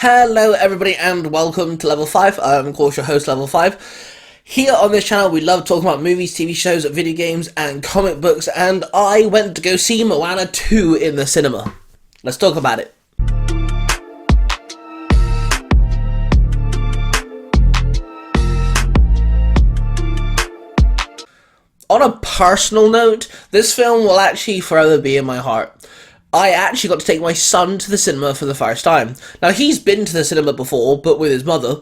Hello everybody and welcome to Level 5. I'm of course your host Level 5. Here on this channel we love talking about movies, TV shows, video games and comic books, and I went to go see Moana 2 in the cinema. Let's talk about it. On a personal note, this film will actually forever be in my heart. I actually got to take my son to the cinema for the first time. Now, he's been to the cinema before, but with his mother,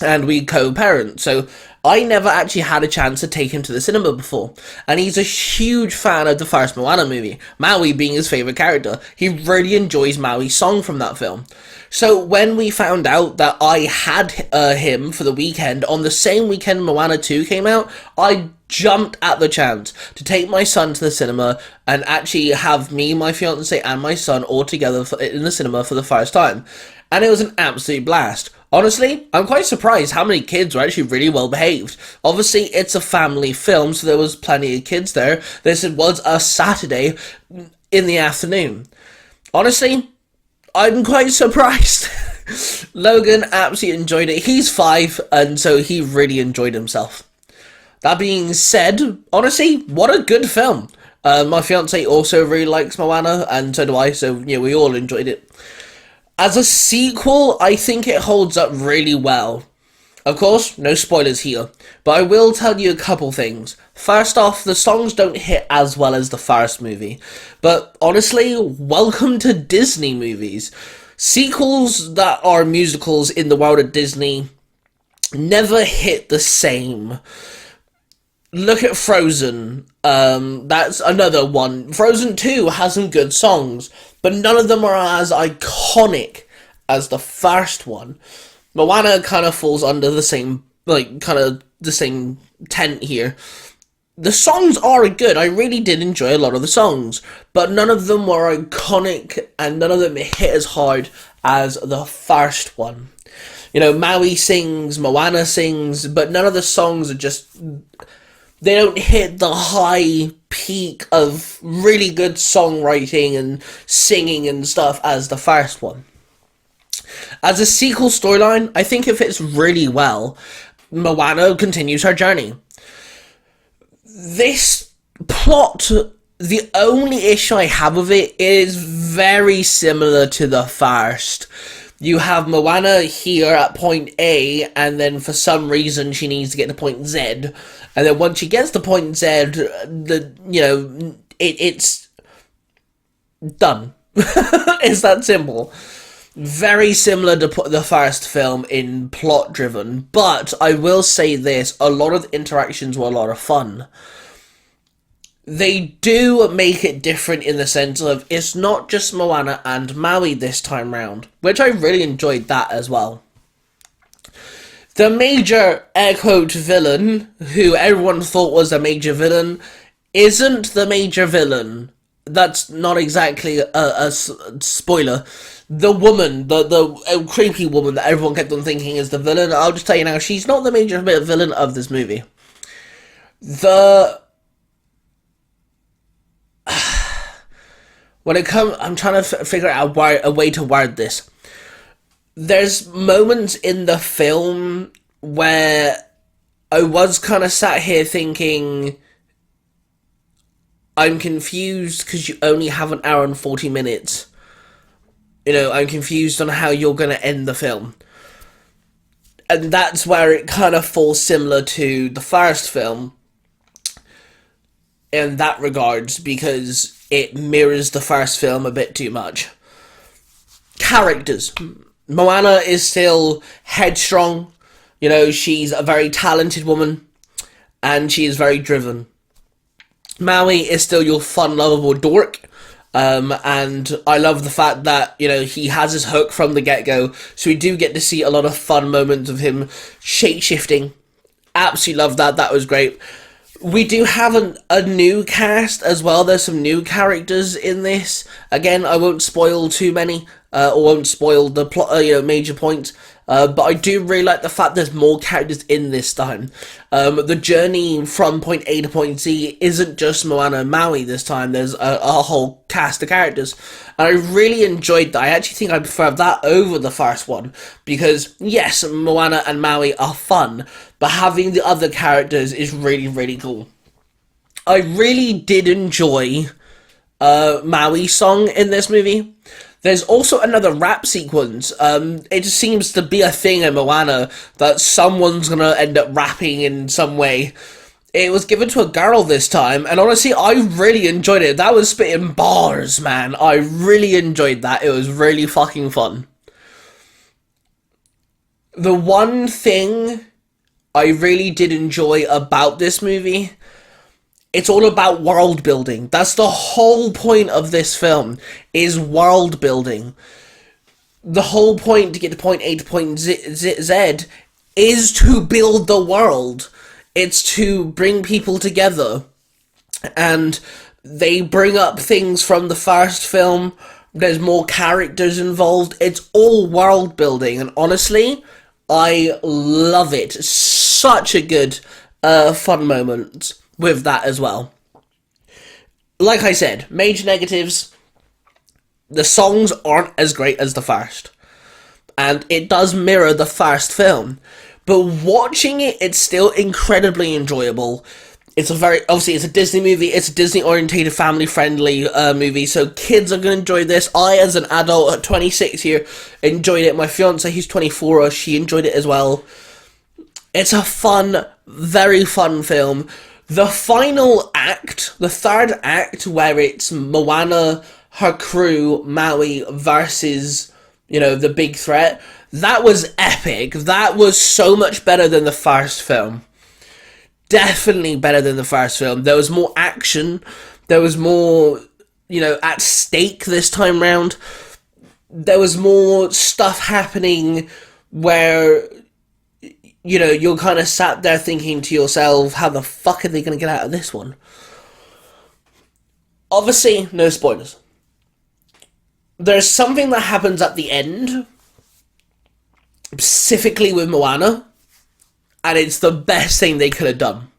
and we co-parent, so I never actually had a chance to take him to the cinema before. And he's a huge fan of the first Moana movie, Maui being his favourite character. He really enjoys Maui's song from that film. So when we found out that I had him for the weekend, on the same weekend Moana 2 came out, I jumped at the chance to take my son to the cinema and actually have me, my fiance and my son all together in the cinema for the first time. And it was an absolute blast. Honestly, I'm quite surprised how many kids were actually really well behaved. Obviously, it's a family film, so there was plenty of kids there. This was a Saturday in the afternoon. Honestly, I'm quite surprised. Logan absolutely enjoyed it. He's 5, and so he really enjoyed himself. That being said, honestly, what a good film. My fiance also really likes Moana, and so do I, so yeah, we all enjoyed it. As a sequel, I think it holds up really well. Of course, no spoilers here, but I will tell you a couple things. First off, the songs don't hit as well as the first movie, but honestly, welcome to Disney movies. Sequels that are musicals in the world of Disney never hit the same. Look at Frozen, that's another one. Frozen 2 has some good songs, but none of them are as iconic as the first one. Moana kind of falls under the same, the same tent here. The songs are good, I really did enjoy a lot of the songs, but none of them were iconic and none of them hit as hard as the first one. You know, Maui sings, Moana sings, but none of the songs are just... They don't hit the high peak of really good songwriting and singing and stuff as the first one. As a sequel storyline, I think it fits really well. Moana continues her journey. This plot, the only issue I have with it is very similar to the first. You have Moana here at point A, and then for some reason she needs to get to point Z. And then once she gets to point Z, it's done. It's that simple. Very similar to the first film in plot driven, but I will say this, a lot of the interactions were a lot of fun. They do make it different in the sense of it's not just Moana and Maui this time round, which I really enjoyed that as well. The major air quote villain, who everyone thought was a major villain, isn't the major villain. That's not exactly a spoiler. The woman, the creepy woman that everyone kept on thinking is the villain, I'll just tell you now, she's not the major villain of this movie. I'm trying to figure out a way to word this. There's moments in the film where I was kind of sat here thinking, I'm confused because you only have an hour and 40 minutes. You know, I'm confused on how you're going to end the film. And that's where it kind of falls similar to the first film in that regards, because it mirrors the first film a bit too much. Characters. Moana is still headstrong. You know, she's a very talented woman. And she is very driven. Maui is still your fun, lovable dork. And I love the fact that, you know, he has his hook from the get-go. So we do get to see a lot of fun moments of him shape-shifting. Absolutely love that. That was great. We do have a new cast as well. There's some new characters in this. Again, I won't spoil too many. or won't spoil the plot, major points. But I do really like the fact there's more characters in this time. The journey from point A to point Z isn't just Moana and Maui this time. There's a whole cast of characters. And I really enjoyed that. I actually think I prefer that over the first one. Because, yes, Moana and Maui are fun, but having the other characters is really, really cool. I really did enjoy Maui's song in this movie. There's also another rap sequence. It just seems to be a thing in Moana that someone's gonna end up rapping in some way. It was given to a girl this time, and honestly, I really enjoyed it. That was spitting bars, man. I really enjoyed that. It was really fucking fun. The one thing I really did enjoy about this movie, it's all about world building. That's the whole point of this film, is world building. The whole point to get to point A to point Z is to build the world. It's to bring people together. And they bring up things from the first film. There's more characters involved. It's all world building. And honestly, I love it. Such a good, fun moment with that as well. Like I said, major negatives, the songs aren't as great as the first, and it does mirror the first film, but watching it, it's still incredibly enjoyable. It's a Disney movie, it's a Disney orientated, family friendly movie, so kids are going to enjoy this. I, as an adult at 26 here, enjoyed it. My fiance, who's 24, she enjoyed it as well. It's a fun, very fun film. The final act, the third act, where it's Moana, her crew, Maui, versus, the big threat, that was epic. That was so much better than the first film. Definitely better than the first film. There was more action. There was more, at stake this time round. There was more stuff happening where you're kind of sat there thinking to yourself, how the fuck are they going to get out of this one? Obviously, no spoilers. There's something that happens at the end, specifically with Moana, and it's the best thing they could have done.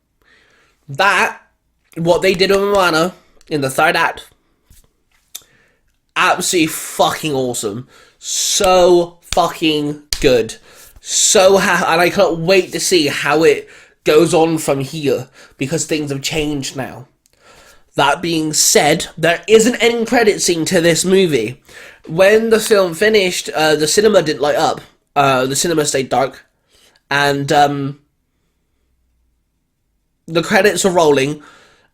What they did with Moana in the third act, absolutely fucking awesome. So fucking good. And I can't wait to see how it goes on from here, because things have changed now. That being said, there is an end credit scene to this movie. When the film finished, the cinema didn't light up. The cinema stayed dark. And the credits are rolling,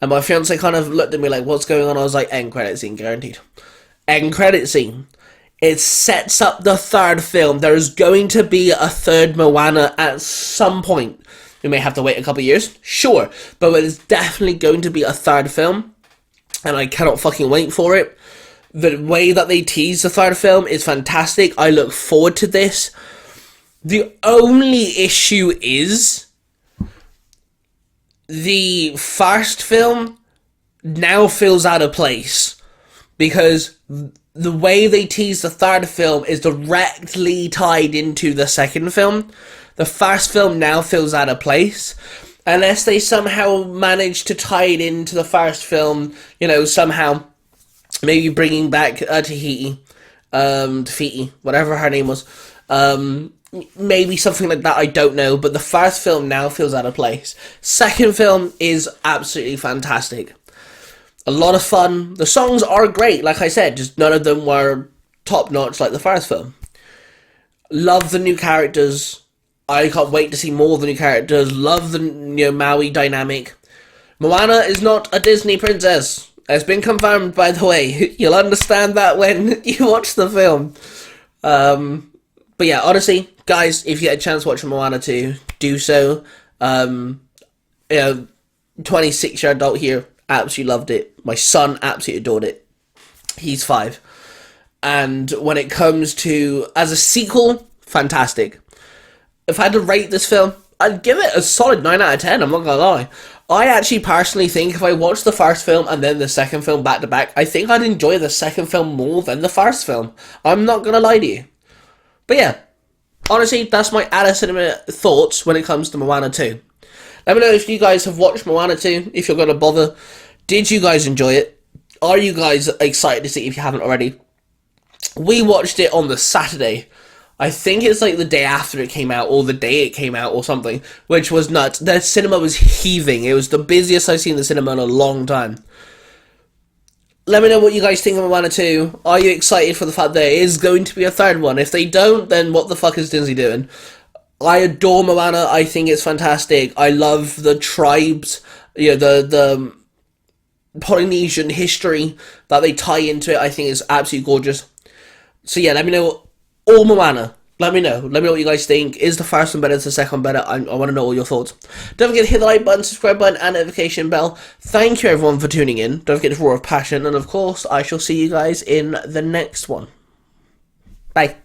and my fiance kind of looked at me like, what's going on? I was like, end credit scene, guaranteed. End credit scene. It sets up the third film. There's going to be a third Moana at some point. We may have to wait a couple of years, sure, but there's definitely going to be a third film, and I cannot fucking wait for it. The way that they tease the third film is fantastic. I look forward to this. The only issue is the first film now feels out of place, because the way they tease the third film is directly tied into the second film. The first film now feels out of place, unless they somehow manage to tie it into the first film, somehow, maybe bringing back Tahiti, whatever her name was, maybe something like that, I don't know, but the first film now feels out of place. Second film is absolutely fantastic. A lot of fun. The songs are great, like I said, just none of them were top-notch like the first film. Love the new characters. I can't wait to see more of the new characters. Love the Maui dynamic. Moana is not a Disney princess. It's been confirmed, by the way. You'll understand that when you watch the film. But yeah, honestly, guys, if you get a chance to watch Moana 2, do so. 26-year adult here, absolutely loved it. My son absolutely adored it. He's 5. And when it comes to, as a sequel, fantastic. If I had to rate this film, I'd give it a solid 9 out of 10, I'm not gonna lie. I actually personally think if I watched the first film and then the second film back to back, I think I'd enjoy the second film more than the first film. I'm not gonna lie to you. But yeah, honestly, that's my out of cinema thoughts when it comes to Moana 2. Let me know if you guys have watched Moana 2, if you're gonna bother. Did you guys enjoy it? Are you guys excited to see it if you haven't already? We watched it on the Saturday. I think it's like the day after it came out, or the day it came out, or something, which was nuts. The cinema was heaving. It was the busiest I've seen the cinema in a long time. Let me know what you guys think of Moana 2. Are you excited for the fact there is going to be a third one? If they don't, then what the fuck is Disney doing? I adore Moana. I think it's fantastic. I love the tribes, the Polynesian history that they tie into it. I think is absolutely gorgeous. So yeah, let me know all Moana. Let me know. Let me know what you guys think. Is the first one better? Is the second one better? I want to know all your thoughts. Don't forget to hit the like button, subscribe button, and notification bell. Thank you everyone for tuning in. Don't forget to roar of passion. And of course, I shall see you guys in the next one. Bye.